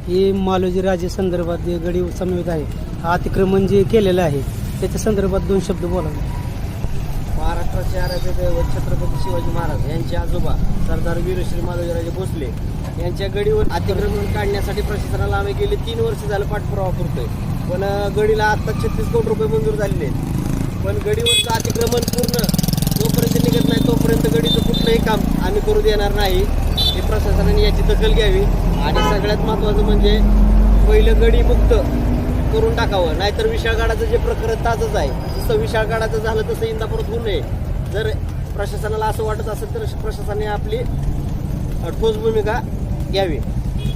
हे मालोजी राजे संदर्भात जे गडी समवेत आहे, अतिक्रमण जे केलेलं आहे त्याच्या संदर्भात 2 शब्द बोलावे. महाराष्ट्राचे आराध्य दैवत छत्रपती शिवाजी महाराज यांचे आजोबा सरदार वीरश्री मालोजीराजे भोसले यांच्या गडीवर अतिक्रमण काढण्यासाठी प्रशासनाला आम्ही गेले 3 वर्ष झालं पाठपुरावा करतोय. पण गडीला आता 36 कोटी रुपये मंजूर झालेले आहेत. पण गडीवरचं अतिक्रमण पूर्ण जोपर्यंत निघत नाही तोपर्यंत गडीचं कुठलंही काम आम्ही करू देणार नाही. हे प्रशासनाने याची दखल घ्यावी आणि सगळ्यात महत्त्वाचं म्हणजे पहिलं गडी मुक्त करून टाकावं. नाहीतर विशाळगडाचं जे प्रकरण ताजंच आहे, जसं विशाळगडाचं झालं तसं इंदापुरात होऊ नये. जर प्रशासनाला असं वाटत असेल तर प्रशासनाने आपली ठोस भूमिका घ्यावी.